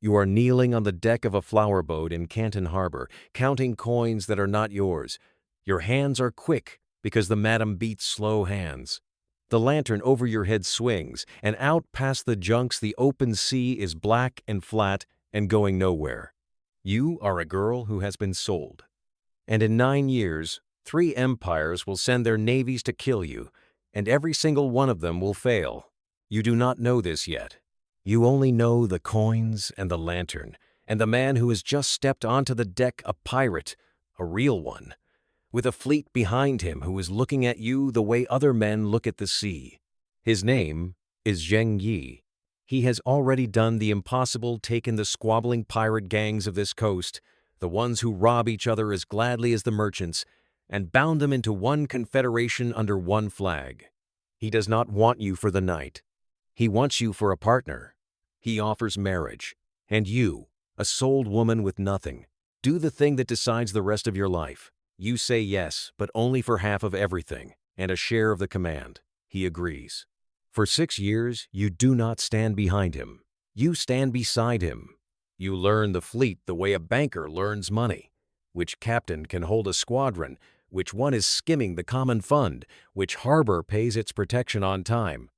You are kneeling on the deck of a flower boat in Canton harbor, counting coins that are not yours. Your hands are quick because the madam beats slow hands. The lantern over your head swings, and out past the junks the open sea is black and flat and going nowhere. You are a girl who has been sold. And in 9 years, 3 empires will send their navies to kill you, and every single one of them will fail. You do not know this yet. You only know the coins and the lantern, and the man who has just stepped onto the deck, a pirate, a real one, with a fleet behind him who is looking at you the way other men look at the sea. His name is Ching Shih. He has already done the impossible, taken the squabbling pirate gangs of this coast, the ones who rob each other as gladly as the merchants, and bound them into one confederation under one flag. He does not want you for the night. He wants you for a partner. He offers marriage. And you, a sold woman with nothing, do the thing that decides the rest of your life. You say yes, but only for half of everything, and a share of the command. He agrees. For 6 years, you do not stand behind him. You stand beside him. You learn the fleet the way a banker learns money. Which captain can hold a squadron, which one is skimming the common fund, which harbor pays its protection on time.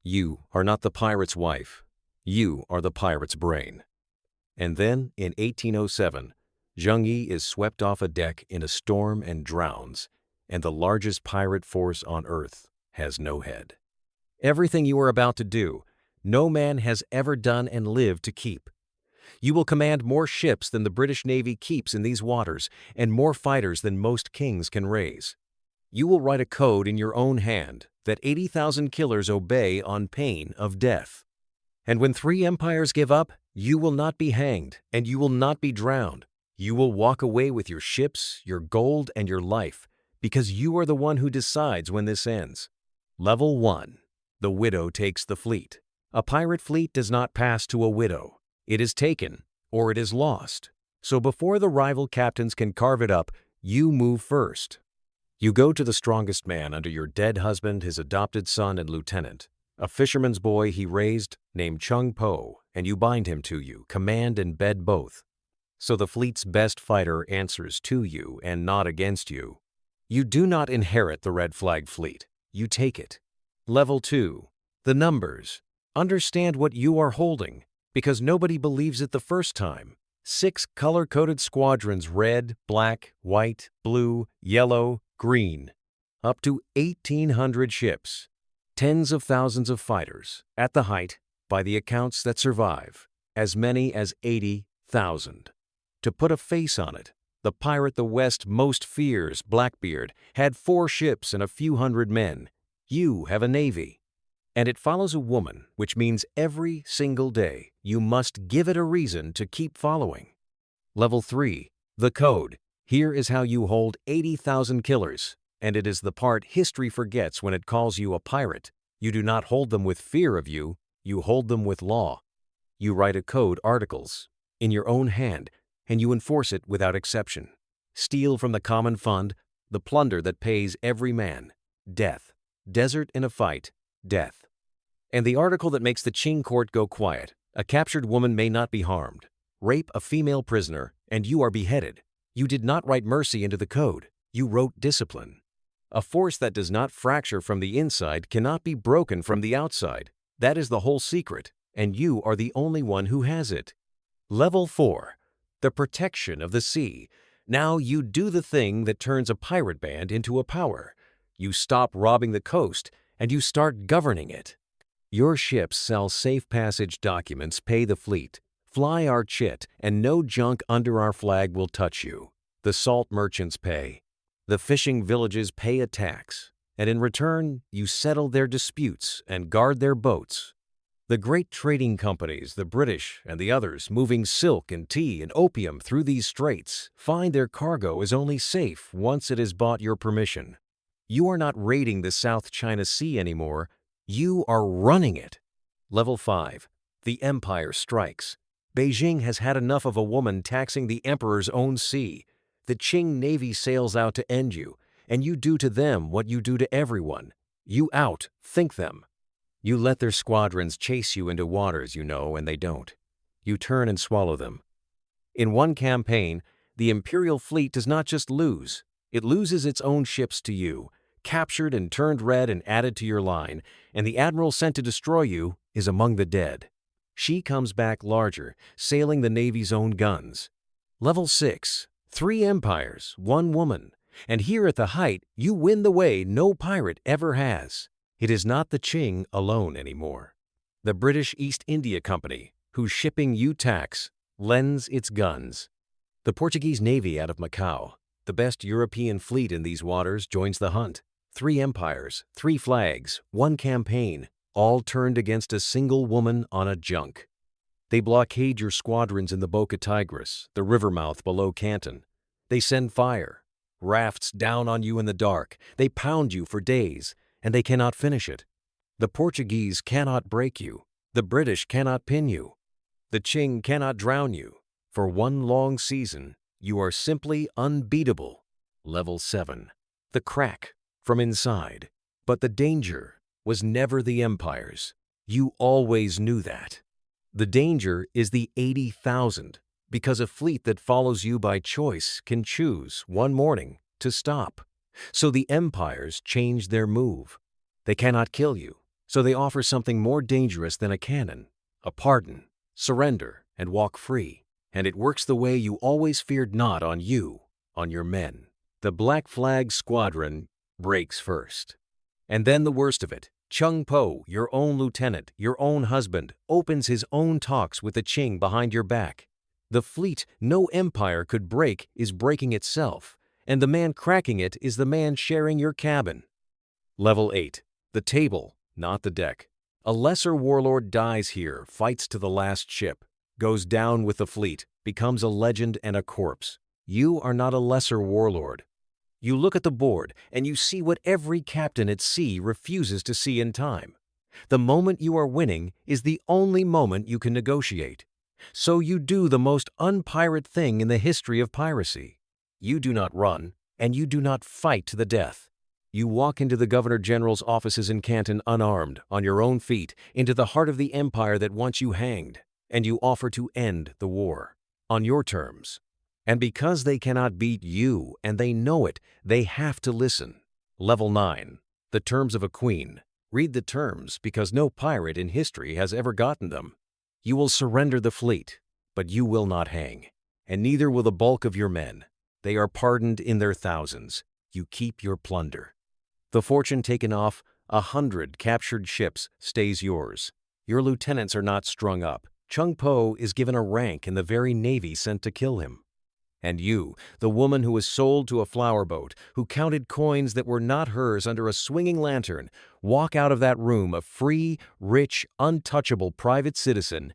You are not the pirate's wife. You are the pirate's brain. And then, in 1807, Ching Shih is swept off a deck in a storm and drowns, and the largest pirate force on earth has no head. Everything you are about to do, no man has ever done and lived to keep. You will command more ships than the British Navy keeps in these waters, and more fighters than most kings can raise. You will write a code in your own hand that 80,000 killers obey on pain of death. And when 3 empires give up, you will not be hanged, and you will not be drowned. You will walk away with your ships, your gold, and your life, because you are the one who decides when this ends. Level 1. The widow takes the fleet. A pirate fleet does not pass to a widow. It is taken, or it is lost. So before the rival captains can carve it up, you move first. You go to the strongest man under your dead husband, his adopted son, and lieutenant, a fisherman's boy he raised named Chung Po, and you bind him to you, command and bed both. So the fleet's best fighter answers to you and not against you. You do not inherit the red flag fleet. You take it. Level 2. The numbers. Understand what you are holding, because nobody believes it the first time. 6 color-coded squadrons, red, black, white, blue, yellow, green. Up to 1,800 ships. Tens of thousands of fighters. At the height, by the accounts that survive, as many as 80,000. To put a face on it, the pirate the West most fears, Blackbeard, had 4 ships and a few hundred men. You have a navy. And it follows a woman, which means every single day you must give it a reason to keep following. Level 3. The code. Here is how you hold 80,000 killers, and it is the part history forgets when it calls you a pirate. You do not hold them with fear of you, you hold them with law. You write a code, articles, in your own hand, and you enforce it without exception. Steal from the common fund, the plunder that pays every man. Death. Desert in a fight. Death. And the article that makes the Qing court go quiet. A captured woman may not be harmed. Rape a female prisoner, and you are beheaded. You did not write mercy into the code. You wrote discipline. A force that does not fracture from the inside cannot be broken from the outside. That is the whole secret, and you are the only one who has it. Level 4. The protection of the sea. Now you do the thing that turns a pirate band into a power. You stop robbing the coast, and you start governing it. Your ships sell safe passage documents, pay the fleet, fly our chit, and no junk under our flag will touch you. The salt merchants pay. The fishing villages pay a tax, and in return, you settle their disputes and guard their boats. The great trading companies, the British and the others, moving silk and tea and opium through these straits, find their cargo is only safe once it has bought your permission. You are not raiding the South China Sea anymore. You are running it. Level 5. The empire strikes. Beijing has had enough of a woman taxing the emperor's own sea. The Qing Navy sails out to end you, and you do to them what you do to everyone. You outthink them. You let their squadrons chase you into waters you know and they don't. you turn and swallow them. In one campaign, the imperial fleet does not just lose, it loses its own ships to you, captured and turned red and added to your line, and the admiral sent to destroy you is among the dead. She comes back larger, sailing the Navy's own guns. Level 6. 3 empires, 1 woman. And here at the height, you win the way no pirate ever has. It is not the Qing alone anymore. The British East India Company, whose shipping you tax, lends its guns. The Portuguese Navy out of Macau, the best European fleet in these waters, joins the hunt. 3 empires, 3 flags, 1 campaign, all turned against a single woman on a junk. They blockade your squadrons in the Boca Tigris, the river mouth below Canton. They send fire, rafts down on you in the dark. They pound you for days, and they cannot finish it. The Portuguese cannot break you. The British cannot pin you. The Qing cannot drown you. For 1 long season, you are simply unbeatable. Level 7. The crack from inside. But the danger was never the empires. You always knew that. The danger is the 80,000, because a fleet that follows you by choice can choose one morning to stop. So the empires change their move. They cannot kill you, so they offer something more dangerous than a cannon, a pardon, surrender, and walk free. And it works the way you always feared not on you, on your men. The Black Flag Squadron breaks first. And then the worst of it. Chung Po, your own lieutenant, your own husband, opens his own talks with the Qing behind your back. The fleet no empire could break is breaking itself, and the man cracking it is the man sharing your cabin. Level 8. The table, not the deck. A lesser warlord dies here, fights to the last ship, goes down with the fleet, becomes a legend and a corpse. You are not a lesser warlord. You look at the board, and you see what every captain at sea refuses to see in time. The moment you are winning is the only moment you can negotiate. So you do the most unpirate thing in the history of piracy. You do not run, and you do not fight to the death. You walk into the Governor General's offices in Canton unarmed, on your own feet, into the heart of the empire that wants you hanged, and you offer to end the war, on your terms. And because they cannot beat you, and they know it, they have to listen. Level 9. The terms of a queen. Read the terms, because no pirate in history has ever gotten them. You will surrender the fleet, but you will not hang, and neither will the bulk of your men. They are pardoned in their thousands. You keep your plunder. The fortune taken off 100 captured ships stays yours. Your lieutenants are not strung up. Chung Po is given a rank in the very navy sent to kill him. And you, the woman who was sold to a flower boat, who counted coins that were not hers under a swinging lantern, walk out of that room a free, rich, untouchable private citizen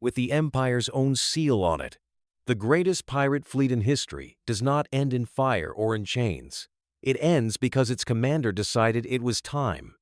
with the empire's own seal on it. The greatest pirate fleet in history does not end in fire or in chains. It ends because its commander decided it was time.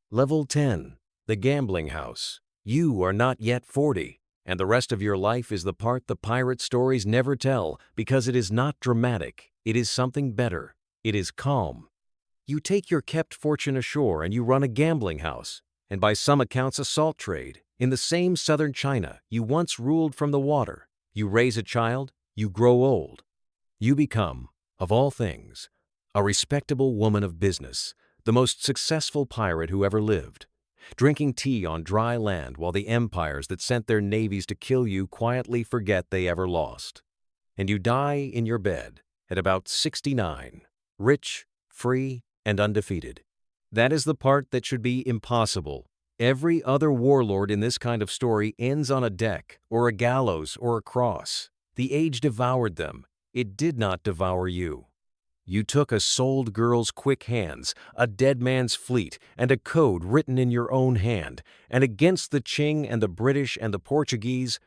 Level 10. The gambling house. You are not yet 40. And the rest of your life is the part the pirate stories never tell, because it is not dramatic. It is something better. It is calm. You take your kept fortune ashore and you run a gambling house, and by some accounts a salt trade. In the same southern China you once ruled from the water. You raise a child, you grow old. You become, of all things, a respectable woman of business, the most successful pirate who ever lived. Drinking tea on dry land while the empires that sent their navies to kill you quietly forget they ever lost. And you die in your bed at about 69, rich, free, and undefeated. That is the part that should be impossible. Every other warlord in this kind of story ends on a deck, or a gallows, or a cross. The age devoured them. It did not devour you. You took a sold girl's quick hands, a dead man's fleet, and a code written in your own hand, and against the Qing and the British and the Portuguese,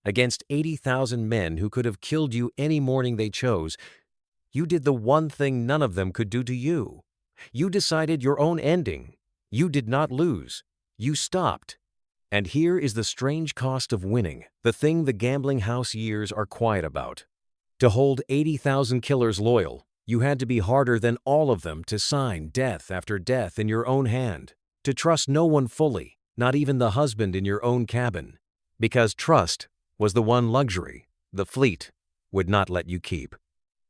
against 80,000 men who could have killed you any morning they chose, you did the one thing none of them could do to you. You decided your own ending. You did not lose. You stopped. And here is the strange cost of winning, the thing the gambling house years are quiet about. To hold 80,000 killers loyal, you had to be harder than all of them to sign death after death in your own hand, to trust no one fully, not even the husband in your own cabin. Because trust was the one luxury the fleet would not let you keep.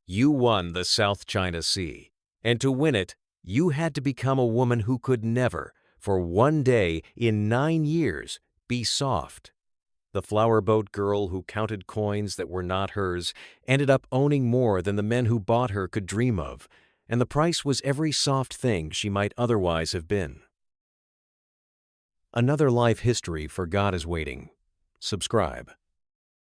You won the South China Sea, and to win it, you had to become a woman who could never, for one day in 9 years, be soft. The flower boat girl who counted coins that were not hers ended up owning more than the men who bought her could dream of, and the price was every soft thing she might otherwise have been. Another life history for God is waiting. Subscribe.